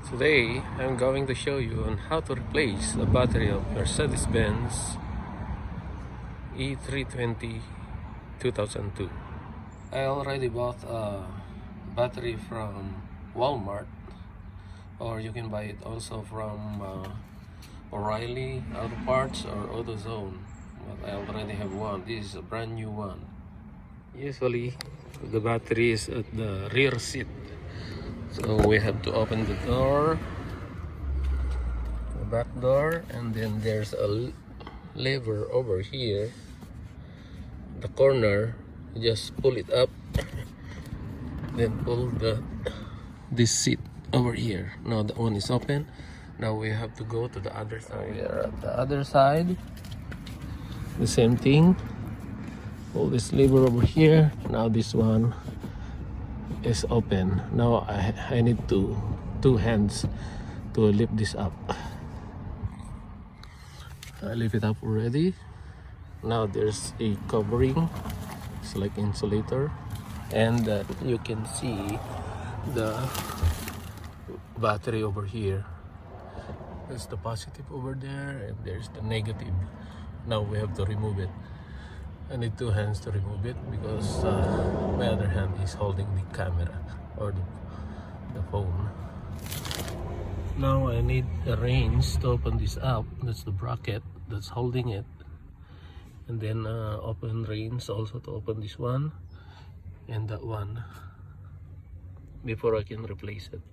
Today, I'm going to show you on how to replace the battery of Mercedes-Benz E320 2002. I already bought a battery from Walmart, or you can buy it also from O'Reilly Auto Parts or AutoZone. But I already have one. This is a brand new one. Usually, the battery is at the rear seat. So we have to open the door, the back door, and then there's a lever over here, the corner. You just pull it up, then pull this seat over here. Now that one is open. Now we have to go to the other side. We are at the other side. The same thing. Pull this lever over here. Now this one is open. Now I need two hands to lift this up. I lift it up already. Now there's a covering. It's like insulator, and you can see the battery over here. There's the positive over there, and there's the negative. Now we have to remove it. I need two hands to remove it because my other hand is holding the camera or the phone. Now I need a wrench to open this up. That's the bracket that's holding it. And then open wrench also to open this one and that one before I can replace it.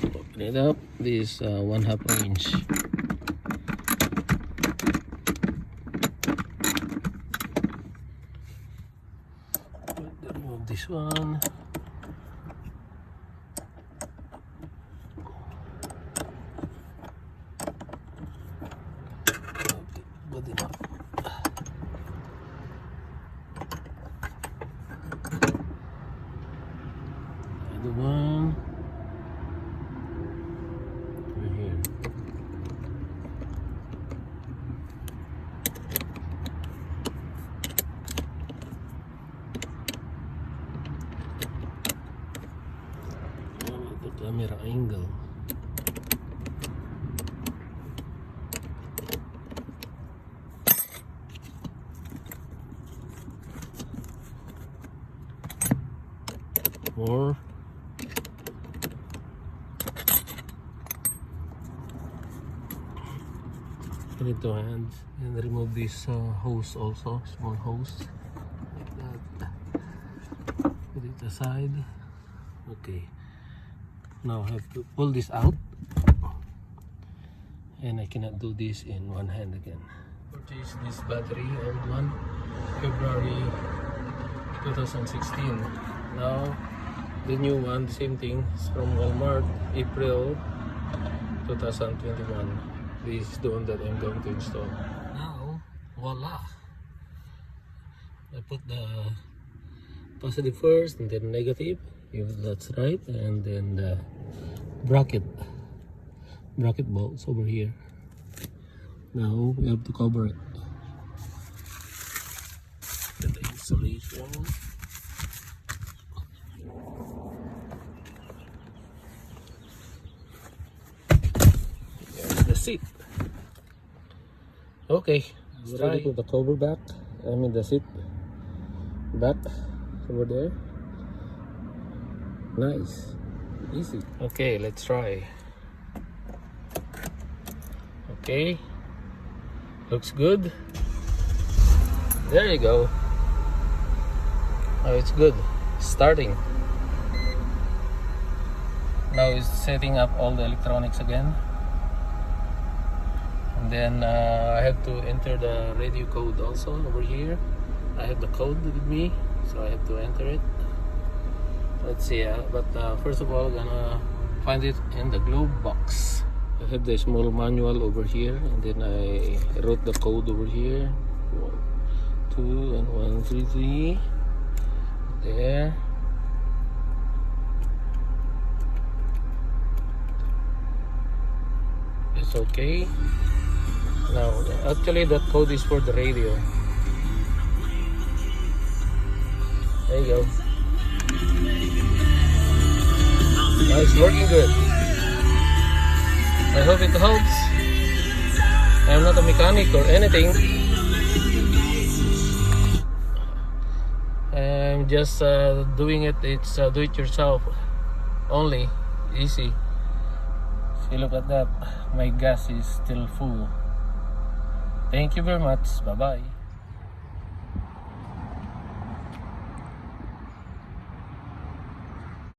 Open it up. This 1/2 wrench. Remove this one. Good enough. The one right here. The camera angle. More. Put it to hands and remove this hose also, small hose like that. Put it aside. Okay. Now I have to pull this out, and I cannot do this in one hand again. Purchased this battery, old one, February 2016. Now the new one, the same thing, is from Walmart, April 2021. This is the one that I'm going to install. Now, voila! I put the positive first and then negative, if that's right, and then the bracket bolts over here. Now we have to cover it. The installation. Here's the seat. Okay, let's try. Put the cover back. I mean the seat back over there. Nice, easy. Okay, let's try. Okay, looks good. There you go. Oh, it's good. Starting. Now it's setting up all the electronics again. And then I have to enter the radio code also over here. I have the code with me, so I have to enter it. Let's see, but first of all, I'm gonna find it in the glove box. I have the small manual over here, and then I wrote the code over here. 1, 2, and 1, 3, 3. There. It's okay. Now, actually, that code is for the radio. There you go. Now it's working good. I hope it helps. I'm not a mechanic or anything. I'm just doing it. It's do it yourself only. Easy. See, look at that. My gas is still full. Thank you very much. Bye bye.